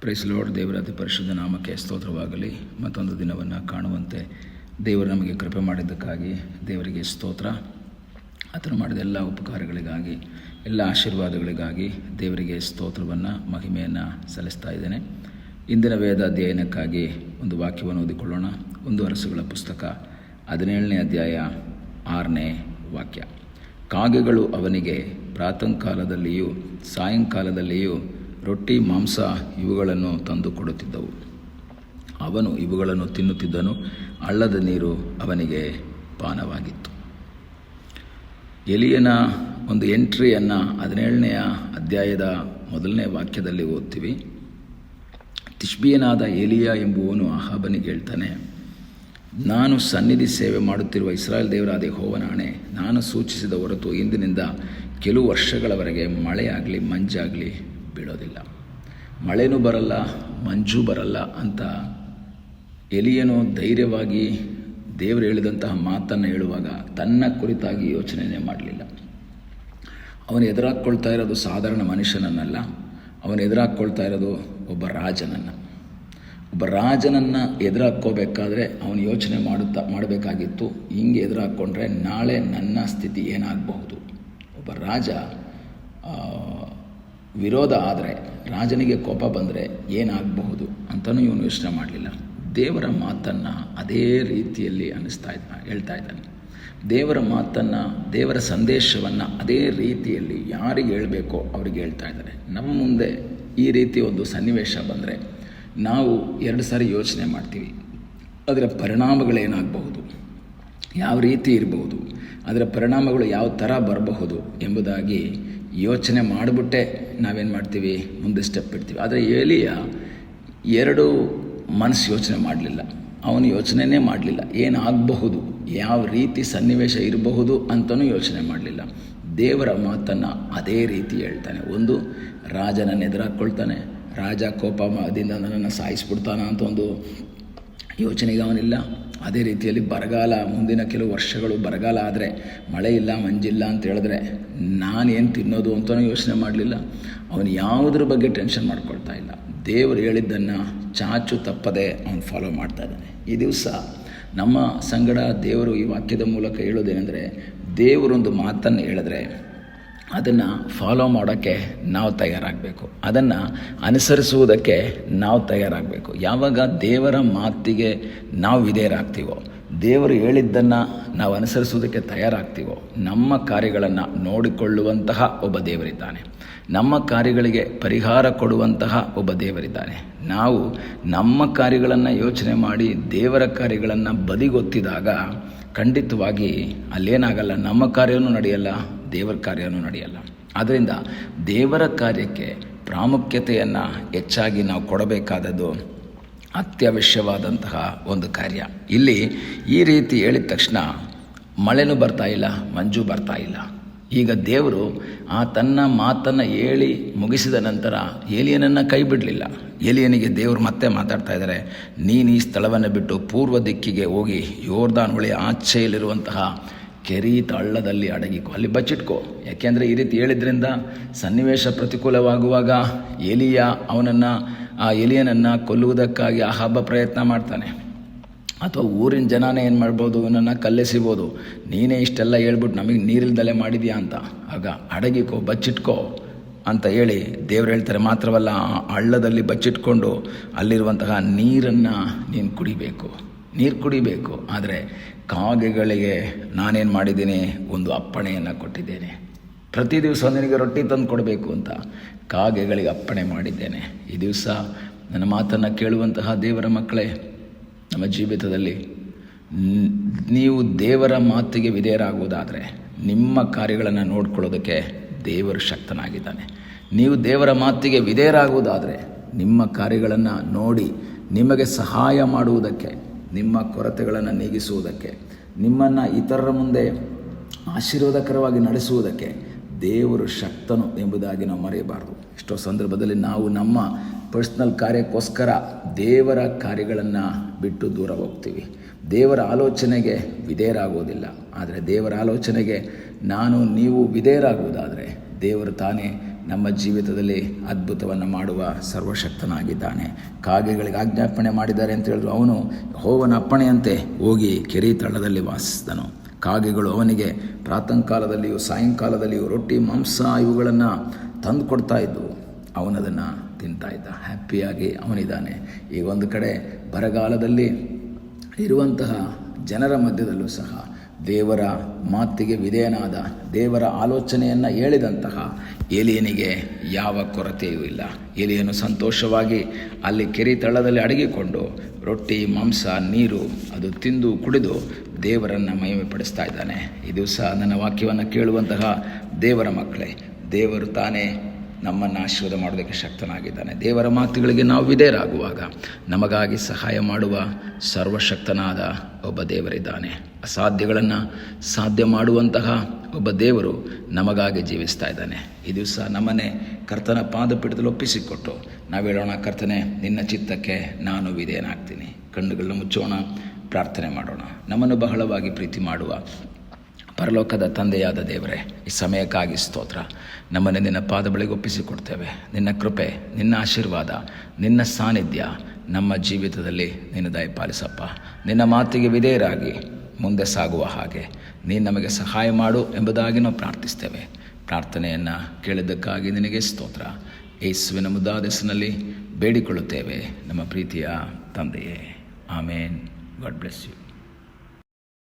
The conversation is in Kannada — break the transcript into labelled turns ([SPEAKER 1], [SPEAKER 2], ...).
[SPEAKER 1] Price lord. ದೇವರ ಅತಿ ಪರಿಶುದ್ಧ ನಾಮಕ್ಕೆ ಸ್ತೋತ್ರವಾಗಲಿ. ಮತ್ತೊಂದು ದಿನವನ್ನು ಕಾಣುವಂತೆ ದೇವರು ನಮಗೆ ಕೃಪೆ ಮಾಡಿದ್ದಕ್ಕಾಗಿ ದೇವರಿಗೆ ಸ್ತೋತ್ರ. ಆತನು ಮಾಡಿದ ಎಲ್ಲ ಉಪಕಾರಗಳಿಗಾಗಿ, ಎಲ್ಲ ಆಶೀರ್ವಾದಗಳಿಗಾಗಿ ದೇವರಿಗೆ ಸ್ತೋತ್ರವನ್ನು, ಮಹಿಮೆಯನ್ನು ಸಲ್ಲಿಸ್ತಾ ಇದ್ದೇನೆ. ಇಂದಿನ ವೇದ ಅಧ್ಯಯನಕ್ಕಾಗಿ ಒಂದು ವಾಕ್ಯವನ್ನು ಓದಿಕೊಳ್ಳೋಣ. 1 ಅರಸುಗಳ ಪುಸ್ತಕ 17ನೇ ಅಧ್ಯಾಯ 6ನೇ ವಾಕ್ಯ. ಕಾಗೆಗಳು ಅವನಿಗೆ ಪ್ರಾತಃ ಕಾಲದಲ್ಲಿಯೂ ಸಾಯಂಕಾಲದಲ್ಲಿಯೂ ರೊಟ್ಟಿ, ಮಾಂಸ ಇವುಗಳನ್ನು ತಂದು ಕೊಡುತ್ತಿದ್ದವು. ಅವನು ಇವುಗಳನ್ನು ತಿನ್ನುತ್ತಿದ್ದನು. ಹಳ್ಳದ ನೀರು ಅವನಿಗೆ ಪಾನವಾಗಿತ್ತು. ಎಲಿಯನ ಒಂದು ಎಂಟ್ರಿಯನ್ನು 17ನೇ ಅಧ್ಯಾಯದ 1ನೇ ವಾಕ್ಯದಲ್ಲಿ ಓದ್ತೀವಿ. ತಿಷ್ಬಿಯನಾದ ಎಲಿಯ ಎಂಬುವನು ಅಹಾಬನಿಗೆ ಹೇಳ್ತಾನೆ, ನಾನು ಸನ್ನಿಧಿ ಸೇವೆ ಮಾಡುತ್ತಿರುವ ಇಸ್ರಾಯೇಲ್ ದೇವರಾದ ಯೆಹೋವನ ಆಣೆ, ನಾನು ಸೂಚಿಸಿದ ಹೊರತು ಇಂದಿನಿಂದ ಕೆಲವು ವರ್ಷಗಳವರೆಗೆ ಮಳೆಯಾಗಲಿ ಮಂಜಾಗಲಿ ಬೀಳೋದಿಲ್ಲ. ಮಳೆನೂ ಬರಲ್ಲ, ಮಂಜು ಬರಲ್ಲ ಅಂತ ಎಲಿಯನು ಧೈರ್ಯವಾಗಿ ದೇವರು ಹೇಳಿದಂತಹ ಮಾತನ್ನು ಹೇಳುವಾಗ ತನ್ನ ಕುರಿತಾಗಿ ಯೋಚನೆಯೇ ಮಾಡಲಿಲ್ಲ. ಅವನು ಎದುರಾಕ್ಕೊಳ್ತಾ ಇರೋದು ಸಾಧಾರಣ ಮನುಷ್ಯನನ್ನಲ್ಲ, ಅವನು ಎದುರಾಕ್ಕೊಳ್ತಾ ಇರೋದು ಒಬ್ಬ ರಾಜನನ್ನು. ಒಬ್ಬ ರಾಜನನ್ನು ಎದುರಾಕ್ಕೋಬೇಕಾದ್ರೆ ಅವನು ಯೋಚನೆ ಮಾಡಬೇಕಾಗಿತ್ತು, ಹಿಂಗೆ ಎದುರಾಕ್ಕೊಂಡ್ರೆ ನಾಳೆ ನನ್ನ ಸ್ಥಿತಿ ಏನಾಗಬಹುದು. ಒಬ್ಬ ರಾಜ ವಿರೋಧ ಆದರೆ, ರಾಜನಿಗೆ ಕೋಪ ಬಂದರೆ ಏನಾಗಬಹುದು ಅಂತಲೂ ಇವನು ಯೋಚನೆ ಮಾಡಲಿಲ್ಲ. ದೇವರ ಮಾತನ್ನು ಅದೇ ರೀತಿಯಲ್ಲಿ ಹೇಳ್ತಾ ಇದ್ದಾನೆ. ದೇವರ ಮಾತನ್ನು, ದೇವರ ಸಂದೇಶವನ್ನು ಅದೇ ರೀತಿಯಲ್ಲಿ ಯಾರಿಗೆ ಹೇಳಬೇಕೋ ಅವರಿಗೆ ಹೇಳ್ತಾ ಇದ್ದಾನೆ. ನಮ್ಮ ಮುಂದೆ ಈ ರೀತಿ ಒಂದು ಸನ್ನಿವೇಶ ಬಂದರೆ ನಾವು 2 ಸಾರಿ ಯೋಚನೆ ಮಾಡ್ತೀವಿ. ಅದರ ಪರಿಣಾಮಗಳೇನಾಗಬಹುದು, ಯಾವ ರೀತಿ ಇರಬಹುದು, ಅದರ ಪರಿಣಾಮಗಳು ಯಾವ ಥರ ಬರಬಹುದು ಎಂಬುದಾಗಿ ಯೋಚನೆ ಮಾಡಿಬಿಟ್ಟೆ ನಾವೇನು ಮಾಡ್ತೀವಿ, ಮುಂದೆ ಸ್ಟೆಪ್ ಇಡ್ತೀವಿ. ಆದರೆ ಎಲಿಯ 2 ಮನಸ್ಸು ಯೋಚನೆ ಮಾಡಲಿಲ್ಲ. ಅವನು ಯೋಚನೆಯೇ ಮಾಡಲಿಲ್ಲ, ಏನಾಗಬಹುದು, ಯಾವ ರೀತಿ ಸನ್ನಿವೇಶ ಇರಬಹುದು ಅಂತಲೂ ಯೋಚನೆ ಮಾಡಲಿಲ್ಲ. ದೇವರ ಮಾತನ್ನು ಅದೇ ರೀತಿ ಹೇಳ್ತಾನೆ. ಒಂದು, ರಾಜನನ್ನು ಎದುರಾಕ್ಕೊಳ್ತಾನೆ. ರಾಜ ಕೋಪದಿಂದ ನನ್ನನ್ನು ಸಾಯಿಸ್ಬಿಡ್ತಾನ ಅಂತ ಒಂದು ಯೋಚನೆಗೆ ಅವನಿಲ್ಲ. ಅದೇ ರೀತಿಯಲ್ಲಿ ಬರಗಾಲ, ಮುಂದಿನ ಕೆಲವು ವರ್ಷಗಳು ಬರಗಾಲ ಆದರೆ, ಮಳೆ ಇಲ್ಲ ಮಂಜಿಲ್ಲ ಅಂತ ಹೇಳಿದ್ರೆ ನಾನೇನು ತಿನ್ನೋದು ಅಂತಲೂ ಯೋಚನೆ ಮಾಡಲಿಲ್ಲ. ಅವನು ಯಾವುದ್ರ ಬಗ್ಗೆ ಟೆನ್ಷನ್ ಮಾಡ್ಕೊಳ್ತಾ ಇಲ್ಲ. ದೇವರು ಹೇಳಿದ್ದನ್ನು ಚಾಚು ತಪ್ಪದೆ ಅವನು ಫಾಲೋ ಮಾಡ್ತಾ ಇದ್ದಾನೆ. ಈ ದಿವಸ ನಮ್ಮ ಸಂಗಡ ದೇವರು ಈ ವಾಕ್ಯದ ಮೂಲಕ ಹೇಳೋದೇನೆಂದರೆ, ದೇವರೊಂದು ಮಾತನ್ನು ಹೇಳಿದ್ರೆ ಅದನ್ನು ಫಾಲೋ ಮಾಡೋಕ್ಕೆ ನಾವು ತಯಾರಾಗಬೇಕು, ಅದನ್ನು ಅನುಸರಿಸುವುದಕ್ಕೆ ನಾವು ತಯಾರಾಗಬೇಕು. ಯಾವಾಗ ದೇವರ ಮಾತಿಗೆ ನಾವು ವಿಧೇಯರಾಗ್ತೀವೋ, ದೇವರು ಹೇಳಿದ್ದನ್ನು ನಾವು ಅನುಸರಿಸುವುದಕ್ಕೆ ತಯಾರಾಗ್ತೀವೋ, ನಮ್ಮ ಕಾರ್ಯಗಳನ್ನು ನೋಡಿಕೊಳ್ಳುವಂತಹ ಒಬ್ಬ ದೇವರಿದ್ದಾನೆ. ನಮ್ಮ ಕಾರ್ಯಗಳಿಗೆ ಪರಿಹಾರ ಕೊಡುವಂತಹ ಒಬ್ಬ ದೇವರಿದ್ದಾನೆ. ನಾವು ನಮ್ಮ ಕಾರ್ಯಗಳನ್ನು ಯೋಚನೆ ಮಾಡಿ ದೇವರ ಕಾರ್ಯಗಳನ್ನು ಬದಿಗೊತ್ತಿದಾಗ ಖಂಡಿತವಾಗಿ ಅಲ್ಲೇನಾಗಲ್ಲ, ನಮ್ಮ ಕಾರ್ಯವೂ ನಡೆಯಲ್ಲ, ದೇವರ ಕಾರ್ಯವೂ ನಡೆಯಲ್ಲ. ಆದ್ದರಿಂದ ದೇವರ ಕಾರ್ಯಕ್ಕೆ ಪ್ರಾಮುಖ್ಯತೆಯನ್ನು ಹೆಚ್ಚಾಗಿ ನಾವು ಕೊಡಬೇಕಾದದ್ದು ಅತ್ಯವಶ್ಯವಾದಂತಹ ಒಂದು ಕಾರ್ಯ. ಇಲ್ಲಿ ಈ ರೀತಿ ಹೇಳಿದ ತಕ್ಷಣ ಮಳೆನೂ ಬರ್ತಾ ಇಲ್ಲ, ಮಂಜು ಬರ್ತಾ ಇಲ್ಲ. ಈಗ ದೇವರು ತನ್ನ ಮಾತನ್ನು ಹೇಳಿ ಮುಗಿಸಿದ ನಂತರ ಏಲಿಯನನ್ನು ಕೈ ಬಿಡಲಿಲ್ಲ. ಏಲಿಯನಿಗೆ ದೇವರು ಮತ್ತೆ ಮಾತಾಡ್ತಾ ಇದ್ದಾರೆ, ನೀನು ಈ ಸ್ಥಳವನ್ನು ಬಿಟ್ಟು ಪೂರ್ವ ದಿಕ್ಕಿಗೆ ಹೋಗಿ ಯೋರ್ದಾನ್ ಹೊಳೆಯ ಆಚೆಯಲ್ಲಿರುವಂತಹ ಕೆರೀತ ಹಳ್ಳದಲ್ಲಿ ಅಡಗಿಕೊ, ಅಲ್ಲಿ ಬಚ್ಚಿಟ್ಕೋ. ಯಾಕೆಂದರೆ ಈ ರೀತಿ ಹೇಳಿದ್ರಿಂದ ಸನ್ನಿವೇಶ ಪ್ರತಿಕೂಲವಾಗುವಾಗ ಎಲಿಯನನ್ನು ಕೊಲ್ಲುವುದಕ್ಕಾಗಿ ಅಹಾಬ ಪ್ರಯತ್ನ ಮಾಡ್ತಾನೆ. ಅಥವಾ ಊರಿನ ಜನನೇ ಏನು ಮಾಡ್ಬೋದು, ಇವನನ್ನು ಕಲ್ಲೆಸಿಬೋದು. ನೀನೇ ಇಷ್ಟೆಲ್ಲ ಹೇಳ್ಬಿಟ್ಟು ನಮಗೆ ನೀರಿಲ್ದಲೆ ಮಾಡಿದ್ಯಾ ಅಂತ. ಆಗ ಅಡಗಿಕೋ, ಬಚ್ಚಿಟ್ಕೋ ಅಂತ ಹೇಳಿ ದೇವ್ರು ಹೇಳ್ತಾರೆ. ಮಾತ್ರವಲ್ಲ, ಹಳ್ಳದಲ್ಲಿ ಬಚ್ಚಿಟ್ಕೊಂಡು ಅಲ್ಲಿರುವಂತಹ ನೀರನ್ನು ನೀನು ನೀರು ಕುಡಿಬೇಕು. ಆದರೆ ಕಾಗೆಗಳಿಗೆ ನಾನೇನು ಮಾಡಿದ್ದೀನಿ, ಒಂದು ಅಪ್ಪಣೆಯನ್ನು ಕೊಟ್ಟಿದ್ದೇನೆ. ಪ್ರತಿ ದಿವಸ ನಿನಗೆ ರೊಟ್ಟಿ ತಂದು ಕೊಡಬೇಕು ಅಂತ ಕಾಗೆಗಳಿಗೆ ಅಪ್ಪಣೆ ಮಾಡಿದ್ದೇನೆ. ಈ ದಿವಸ ನನ್ನ ಮಾತನ್ನು ಕೇಳುವಂತಹ ದೇವರ ಮಕ್ಕಳೇ, ನಮ್ಮ ಜೀವಿತದಲ್ಲಿ ನೀವು ದೇವರ ಮಾತಿಗೆ ವಿಧೇಯರಾಗುವುದಾದರೆ ನಿಮ್ಮ ಕಾರ್ಯಗಳನ್ನು ನೋಡ್ಕೊಳ್ಳೋದಕ್ಕೆ ದೇವರು ಶಕ್ತನಾಗಿದ್ದಾನೆ. ನೀವು ದೇವರ ಮಾತಿಗೆ ವಿಧೇಯರಾಗುವುದಾದರೆ ನಿಮ್ಮ ಕಾರ್ಯಗಳನ್ನು ನೋಡಿ ನಿಮಗೆ ಸಹಾಯ ಮಾಡುವುದಕ್ಕೆ, ನಿಮ್ಮ ಕೊರತೆಗಳನ್ನು ನೀಗಿಸುವುದಕ್ಕೆ, ನಿಮ್ಮನ್ನು ಇತರರ ಮುಂದೆ ಆಶೀರ್ವಾದಕರವಾಗಿ ನಡೆಸುವುದಕ್ಕೆ ದೇವರು ಶಕ್ತನು ಎಂಬುದಾಗಿ ನಾವು ಮರೆಯಬಾರದು. ಎಷ್ಟೋ ಸಂದರ್ಭದಲ್ಲಿ ನಾವು ನಮ್ಮ ಪರ್ಸ್ನಲ್ ಕಾರ್ಯಕ್ಕೋಸ್ಕರ ದೇವರ ಕಾರ್ಯಗಳನ್ನು ಬಿಟ್ಟು ದೂರ ಹೋಗ್ತೀವಿ. ದೇವರ ಆಲೋಚನೆಗೆ ವಿಧೇಯರಾಗುವುದಿಲ್ಲ. ಆದರೆ ದೇವರ ಆಲೋಚನೆಗೆ ನೀವು ವಿಧೇಯರಾಗುವುದಾದರೆ ದೇವರು ತಾನೇ ನಮ್ಮ ಜೀವಿತದಲ್ಲಿ ಅದ್ಭುತವನ್ನು ಮಾಡುವ ಸರ್ವಶಕ್ತನಾಗಿದ್ದಾನೆ. ಕಾಗೆಗಳಿಗೆ ಆಜ್ಞಾಪನೆ ಮಾಡಿದ್ದಾರೆ ಅಂತ ಹೇಳಿದ್ರು, ಅವನು ಯೆಹೋವನ ಅಪ್ಪಣೆಯಂತೆ ಹೋಗಿ ಕೆರೆ ತಳ್ಳದಲ್ಲಿ ವಾಸಿಸಿದನು. ಕಾಗೆಗಳು ಅವನಿಗೆ ಪ್ರಾತಃ ಕಾಲದಲ್ಲಿಯೂ ಸಾಯಂಕಾಲದಲ್ಲಿಯೂ ರೊಟ್ಟಿ, ಮಾಂಸ ಇವುಗಳನ್ನು ತಂದು ಕೊಡ್ತಾ ಇದ್ದವು. ಅವನದನ್ನು ತಿಂತಾ ಇದ್ದ, ಹ್ಯಾಪಿಯಾಗಿ ಅವನಿದ್ದಾನೆ. ಈಗ ಒಂದು ಕಡೆ ಬರಗಾಲದಲ್ಲಿ ಇರುವಂತಹ ಜನರ ಮಧ್ಯದಲ್ಲೂ ಸಹ ದೇವರ ಮಾತಿಗೆ ವಿಧೇಯನಾದ, ದೇವರ ಆಲೋಚನೆಯನ್ನು ಹೇಳಿದಂತಹ ಏಲಿಯನಿಗೆ ಯಾವ ಕೊರತೆಯೂ ಇಲ್ಲ. ಏಲಿಯನು ಸಂತೋಷವಾಗಿ ಅಲ್ಲಿ ಕೆರೆ ತಳ್ಳದಲ್ಲಿ ಅಡಗಿಕೊಂಡು ರೊಟ್ಟಿ, ಮಾಂಸ, ನೀರು ಅದು ತಿಂದು ಕುಡಿದು ದೇವರನ್ನು ಮಹಿಮೆ ಪಡಿಸ್ತಾ ಇದ್ದಾನೆ. ಈ ದಿವಸ ನನ್ನ ವಾಕ್ಯವನ್ನು ಕೇಳುವಂತಹ ದೇವರ ಮಕ್ಕಳೇ, ದೇವರು ತಾನೇ ನಮ್ಮನ್ನು ಆಶೀರ್ವಾದ ಮಾಡೋದಕ್ಕೆ ಶಕ್ತನಾಗಿದ್ದಾನೆ. ದೇವರ ಮಾತುಗಳಿಗೆ ನಾವು ವಿಧೇಯರಾಗುವಾಗ ನಮಗಾಗಿ ಸಹಾಯ ಮಾಡುವ ಸರ್ವಶಕ್ತನಾದ ಒಬ್ಬ ದೇವರಿದ್ದಾನೆ. ಅಸಾಧ್ಯಗಳನ್ನು ಸಾಧ್ಯ ಮಾಡುವಂತಹ ಒಬ್ಬ ದೇವರು ನಮಗಾಗಿ ಜೀವಿಸ್ತಾ ಇದ್ದಾನೆ. ಈ ದಿವಸ ನಮ್ಮನ್ನೇ ಕರ್ತನ ಪಾದಪೀಠದಲ್ಲಿ ಒಪ್ಪಿಸಿಕೊಟ್ಟು ನಾವು ಹೇಳೋಣ, ಕರ್ತನೆ ನಿನ್ನ ಚಿತ್ತಕ್ಕೆ ನಾನು ವಿಧೇಯನಾಗ್ತೀನಿ. ಕಣ್ಣುಗಳನ್ನು ಮುಚ್ಚೋಣ, ಪ್ರಾರ್ಥನೆ ಮಾಡೋಣ. ನಮ್ಮನ್ನು ಬಹಳವಾಗಿ ಪ್ರೀತಿ ಮಾಡುವ ಪರಲೋಕದ ತಂದೆಯಾದ ದೇವರೇ, ಈ ಸಮಯಕ್ಕಾಗಿ ಸ್ತೋತ್ರ. ನಮ್ಮನ್ನು ನಿನ್ನ ಪಾದ ಬಳಿಗೆ ಒಪ್ಪಿಸಿಕೊಡ್ತೇವೆ. ನಿನ್ನ ಕೃಪೆ, ನಿನ್ನ ಆಶೀರ್ವಾದ, ನಿನ್ನ ಸಾನ್ನಿಧ್ಯ ನಮ್ಮ ಜೀವಿತದಲ್ಲಿ ನೀನು ದಯಪಾಲಿಸಪ್ಪ. ನಿನ್ನ ಮಾತಿಗೆ ವಿಧೇಯರಾಗಿ ಮುಂದೆ ಸಾಗುವ ಹಾಗೆ ನೀನು ನಮಗೆ ಸಹಾಯ ಮಾಡು ಎಂಬುದಾಗಿ ನಾವು ಪ್ರಾರ್ಥಿಸ್ತೇವೆ. ಪ್ರಾರ್ಥನೆಯನ್ನು ಕೇಳಿದ್ದಕ್ಕಾಗಿ ನಿನಗೆ ಸ್ತೋತ್ರ. ಯೇಸುವಿನ ಮುದ್ದಾದ ಹೆಸರಿನಲ್ಲಿ ಬೇಡಿಕೊಳ್ಳುತ್ತೇವೆ ನಮ್ಮ ಪ್ರೀತಿಯ ತಂದೆಯೇ. ಆಮೇನ್. God bless you.